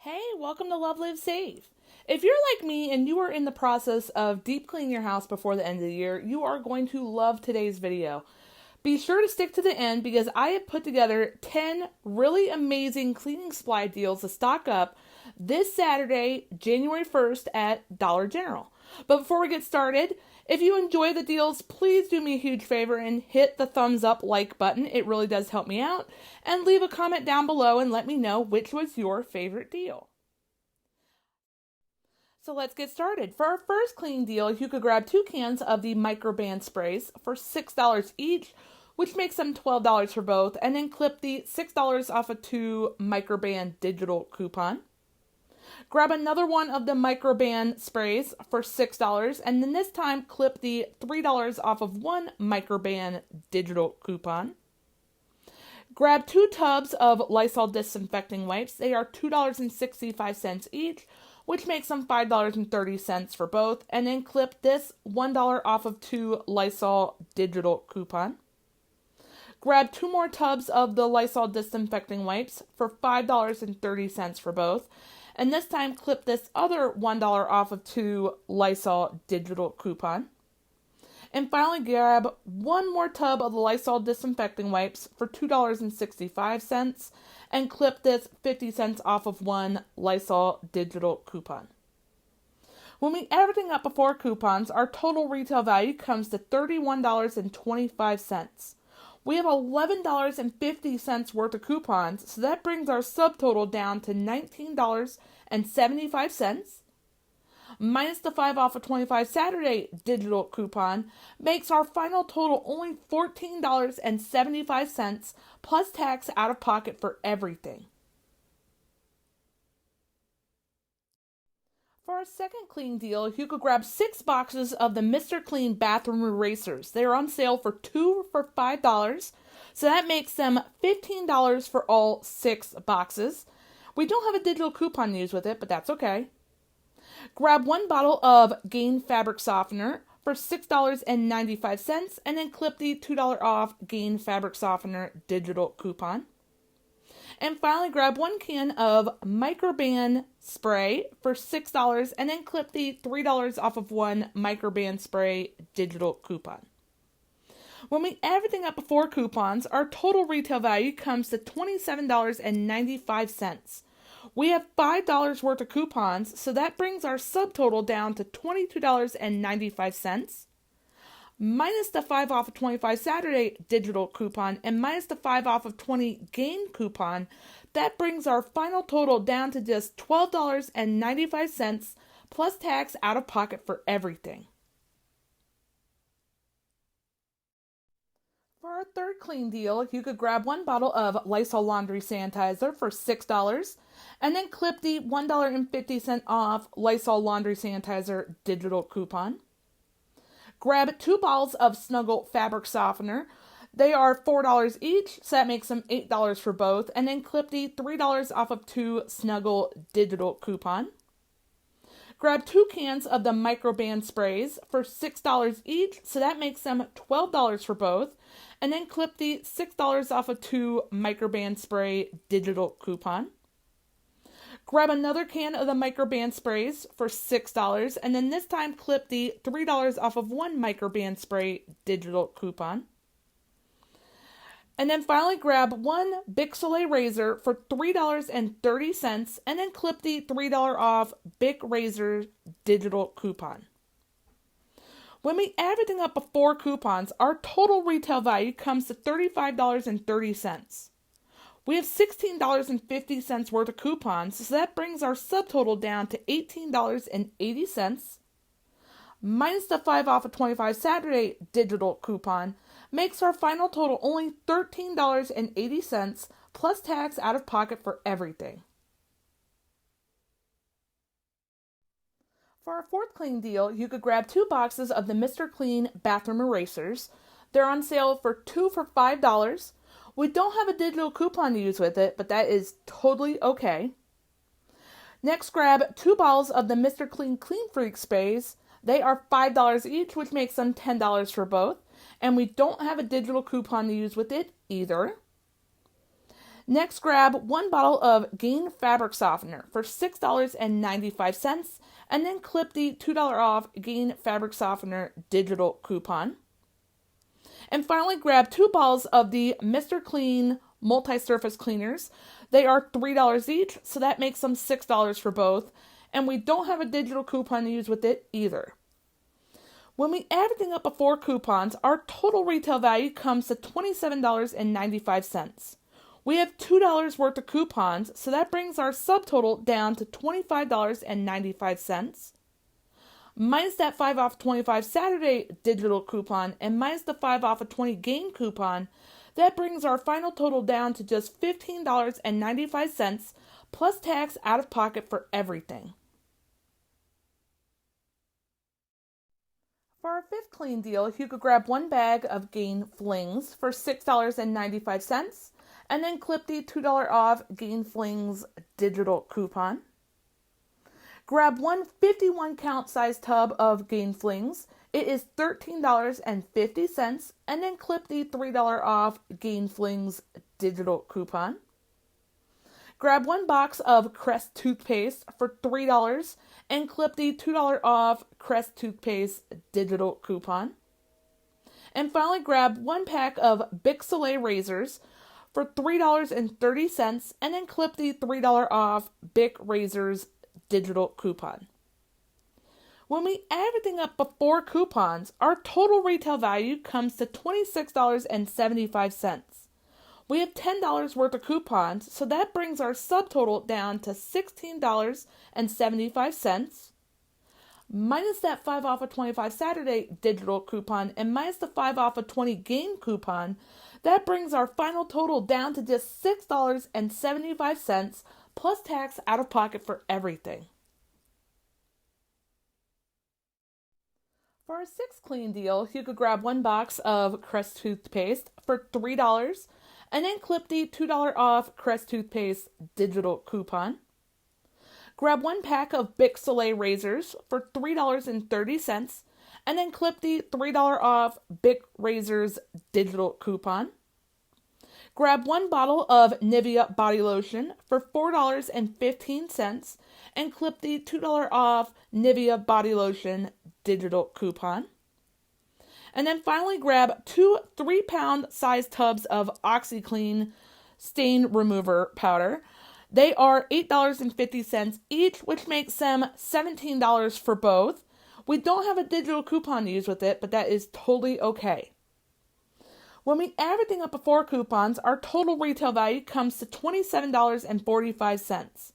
Hey, welcome to LoveLiveSave. If you're like me and you are in the process of deep cleaning your house before the end of the year, you are going to love today's video. Be sure to stick to the end because I have put together 10 really amazing cleaning supply deals to stock up this Saturday, January 1st at Dollar General. But before we get started, if you enjoy the deals, please do me a huge favor and hit the thumbs up like button. It really does help me out. And leave a comment down below and let me know which was your favorite deal. So let's get started. For our first cleaning deal, you could grab 2 cans of the microban sprays for $6 each, which makes them $12 for both, and then clip the $6 off a 2 microban digital coupon. Grab another one of the microban sprays for $6, and then this time clip the $3 off of 1 microban digital coupon. Grab 2 tubs of Lysol disinfecting wipes. They are $2.65 each, which makes them $5.30 for both, and then clip this $1 off of 2 Lysol digital coupon. Grab 2 more tubs of the Lysol disinfecting wipes for $5.30 for both, and this time clip this other $1 off of 2 Lysol digital coupon. And finally, grab 1 more tub of the Lysol disinfecting wipes for $2.65 and clip this 50 cents off of 1 Lysol digital coupon. When we add everything up before coupons, our total retail value comes to $31.25. We have $11.50 worth of coupons, so that brings our subtotal down to $19.75. Minus the 5 off of 25 Saturday digital coupon makes our final total only $14.75 plus tax out of pocket for everything. For our second clean deal, you could grab 6 boxes of the Mr. Clean bathroom erasers. They are on sale for 2 for $5, so that makes them $15 for all 6 boxes. We don't have a digital coupon used with it, but that's okay. Grab 1 bottle of Gain fabric softener for $6.95 and then clip the $2 off Gain fabric softener digital coupon. And finally, grab 1 can of microban spray for $6 and then clip the $3 off of 1 microban spray digital coupon. When we add everything up before coupons, our total retail value comes to $27.95. We have $5 worth of coupons, so that brings our subtotal down to $22.95. Minus the 5 off of 25 Saturday digital coupon and minus the 5 off of 20 Gain coupon, that brings our final total down to just $12.95 plus tax out of pocket for everything. For our third clean deal, you could grab 1 bottle of Lysol laundry sanitizer for $6 and then clip the $1.50 off Lysol laundry sanitizer digital coupon. Grab 2 bottles of Snuggle fabric softener. They are $4 each, so that makes them $8 for both, and then clip the $3 off of 2 Snuggle digital coupon. Grab 2 cans of the microban sprays for $6 each, so that makes them $12 for both, and then clip the $6 off of 2 microban spray digital coupon. Grab another can of the microban sprays for $6, and then this time clip the $3 off of 1 microban spray digital coupon. And then finally grab 1 Bic Soleil razor for $3.30, and then clip the $3 off Bic razor digital coupon. When we add everything up before coupons, our total retail value comes to $35.30. We have $16.50 worth of coupons, so that brings our subtotal down to $18.80. Minus the 5 off of 25 Saturday digital coupon makes our final total only $13.80 plus tax out of pocket for everything. For our fourth clean deal, you could grab 2 boxes of the Mr. Clean bathroom erasers. They're on sale for 2 for $5. We don't have a digital coupon to use with it, but that is totally okay. Next, grab 2 bottles of the Mr. Clean Clean Freak sprays. They are $5 each, which makes them $10 for both. And we don't have a digital coupon to use with it either. Next, grab one bottle of Gain Fabric Softener for $6.95 and then clip the $2 off Gain Fabric Softener digital coupon. And finally, grab 2 bottles of the Mr. Clean multi-surface cleaners. They are $3 each, so that makes them $6 for both. And we don't have a digital coupon to use with it either. When we add everything up before coupons, our total retail value comes to $27.95. We have $2 worth of coupons, so that brings our subtotal down to $25.95. Minus that 5 off 25 Saturday digital coupon and minus the 5 off a 20 Gain coupon, that brings our final total down to just $15.95 plus tax out of pocket for everything. For our 5th clean deal, you could grab 1 bag of Gain Flings for $6.95 and then clip the $2 off Gain Flings digital coupon. Grab one 51 count size tub of Gain Flings. It is $13.50 and then clip the $3 off Gain Flings digital coupon. Grab 1 box of Crest toothpaste for $3 and clip the $2 off Crest toothpaste digital coupon. And finally, grab 1 pack of Bic Soleil razors for $3.30 and then clip the $3 off Bic razors digital coupon. When we add everything up before coupons, our total retail value comes to $26.75. We have $10 worth of coupons, so that brings our subtotal down to $16.75. Minus that 5 off a 25 Saturday digital coupon and minus the 5 off a 20 Gain coupon, that brings our final total down to just $6.75 plus tax out of pocket for everything. For our 6th clean deal, you could grab 1 box of Crest toothpaste for $3 and then clip the $2 off Crest toothpaste digital coupon. Grab 1 pack of Bic Soleil razors for $3.30 and then clip the $3 off Bic razors digital coupon. Grab 1 bottle of Nivea body lotion for $4.15 and clip the $2 off Nivea body lotion digital coupon. And then finally grab 2 3-pound size tubs of OxyClean stain remover powder. They are $8.50 each, which makes them $17 for both. We don't have a digital coupon to use with it, but that is totally okay. When we add everything up before coupons, our total retail value comes to $27.45.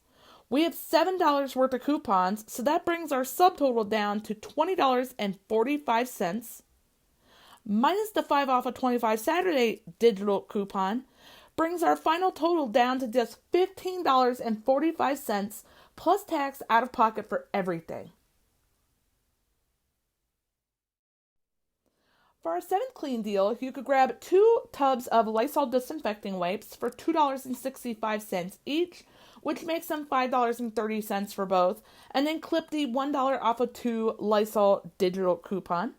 We have $7 worth of coupons, so that brings our subtotal down to $20.45. Minus the 5 off a 25 Saturday digital coupon brings our final total down to just $15.45 plus tax out of pocket for everything. For our 7th clean deal, you could grab 2 tubs of Lysol disinfecting wipes for $2.65 each, which makes them $5.30 for both, and then clip the $1 off of 2 Lysol digital coupon.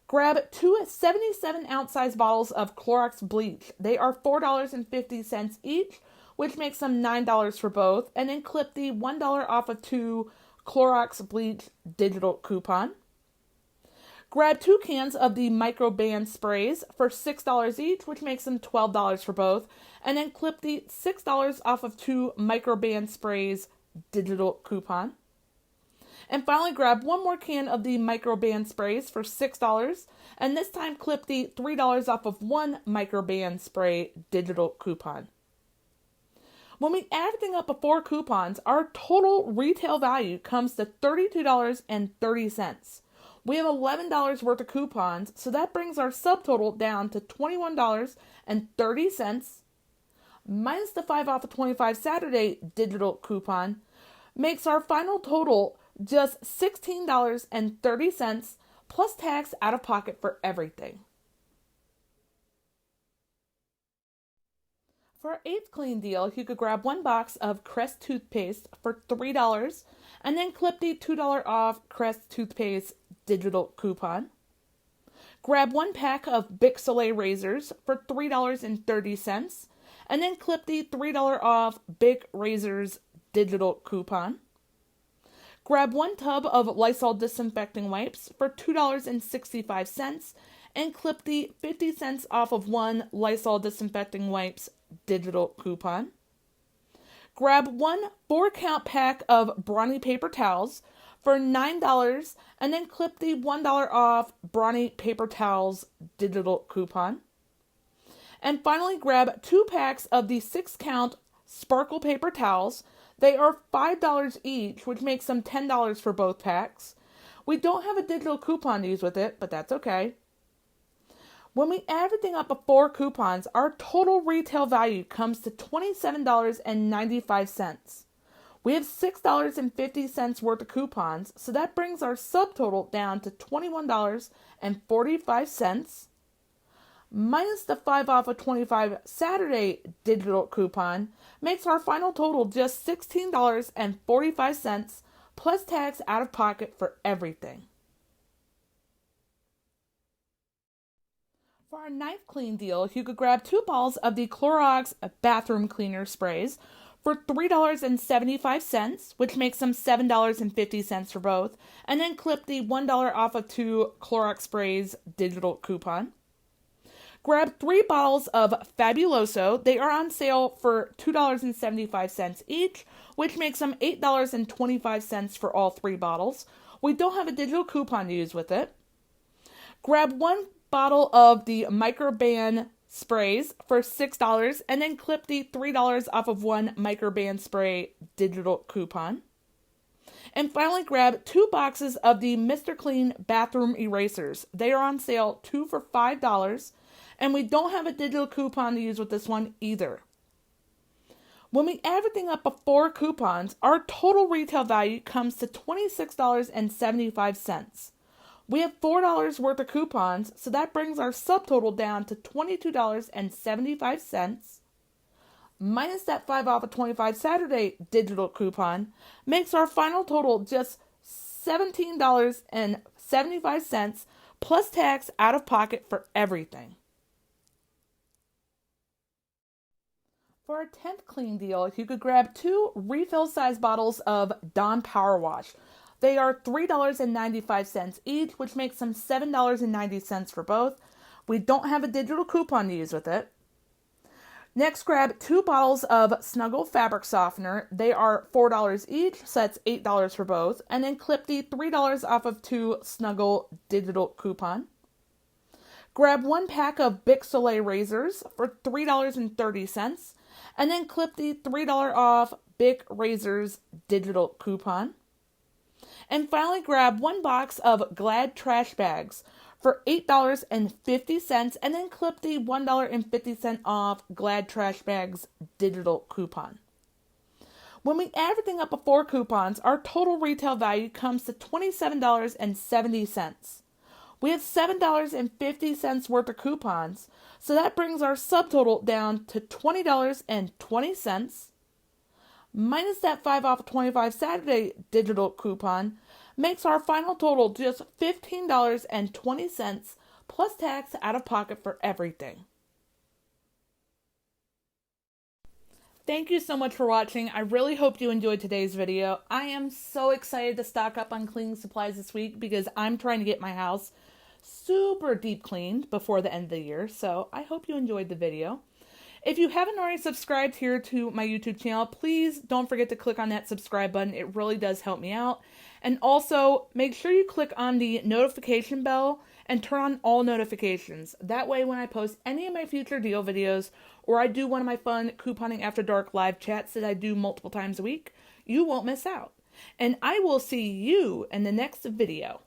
Grab 2 77-ounce size bottles of Clorox bleach. They are $4.50 each, which makes them $9 for both, and then clip the $1 off of 2 Clorox bleach digital coupon. Grab 2 cans of the microban sprays for $6 each, which makes them $12 for both, and then clip the $6 off of 2 microban sprays digital coupon. And finally, grab 1 more can of the microban sprays for $6, and this time clip the $3 off of 1 microban spray digital coupon. When we add everything up before coupons, our total retail value comes to $32.30. We have $11 worth of coupons, so that brings our subtotal down to $21.30, minus the 5 off of 25 Saturday digital coupon, makes our final total just $16.30 plus tax out of pocket for everything. For our 8th clean deal, you could grab 1 box of Crest toothpaste for $3 and then clip the $2 off Crest toothpaste digital coupon. Grab 1 pack of Bic Soleil razors for $3.30 and then clip the $3 off Bic Razors digital coupon. Grab 1 tub of Lysol disinfecting wipes for $2.65 and clip the 50 cents off of 1 Lysol disinfecting wipes digital coupon. Grab 1 4-count pack of Brawny paper towels for $9 and then clip the $1 off Brawny paper towels digital coupon. And finally, grab 2 packs of the 6-count Sparkle paper towels. They are $5 each, which makes them $10 for both packs. We don't have a digital coupon to use with it, but that's okay. When we add everything up before coupons, our total retail value comes to $27.95. We have $6.50 worth of coupons, so that brings our subtotal down to $21.45. Minus the 5 off of 25 Saturday digital coupon makes our final total just $16.45 plus tax out of pocket for everything. For our knife clean deal, you could grab 2 balls of the Clorox bathroom cleaner sprays for $3.75, which makes them $7.50 for both, and then clip the $1 off of 2 Clorox sprays digital coupon. Grab 3 bottles of Fabuloso. They are on sale for $2.75 each, which makes them $8.25 for all 3 bottles. We don't have a digital coupon to use with it. Grab 1 bottle of the Microban sprays for $6 and then clip the $3 off of 1 Microban spray digital coupon. And finally, grab 2 boxes of the Mr. Clean bathroom erasers. They are on sale 2 for $5. And we don't have a digital coupon to use with this one either. When we add everything up before coupons, our total retail value comes to $26.75. We have $4 worth of coupons, so that brings our subtotal down to $22.75. Minus that 5 off of 25 Saturday digital coupon makes our final total just $17.75 plus tax out of pocket for everything. For our 10th clean deal, you could grab 2 refill size bottles of Dawn Power Wash. They are $3.95 each, which makes them $7.90 for both. We don't have a digital coupon to use with it. Next, grab 2 bottles of Snuggle fabric softener. They are $4 each, so that's $8 for both. And then clip the $3 off of 2 Snuggle digital coupon. Grab 1 pack of Bic Soleil razors for $3.30. And then clip the $3 off Bic Razors digital coupon. And finally, grab 1 box of Glad trash bags for $8.50 and then clip the $1.50 off Glad trash bags digital coupon. When we add everything up before coupons, our total retail value comes to $27.70. We have $7.50 worth of coupons, so that brings our subtotal down to $20.20. Minus that 5 off 25 Saturday digital coupon makes our final total just $15.20 plus tax out of pocket for everything. Thank you so much for watching. I really hope you enjoyed today's video. I am so excited to stock up on cleaning supplies this week because I'm trying to get my house super deep cleaned before the end of the year. So I hope you enjoyed the video. If you haven't already subscribed here to my YouTube channel, please don't forget to click on that subscribe button. It really does help me out. And also, make sure you click on the notification bell and turn on all notifications. That way, when I post any of my future deal videos, or I do one of my fun Couponing After Dark live chats that I do multiple times a week, you won't miss out. And I will see you in the next video.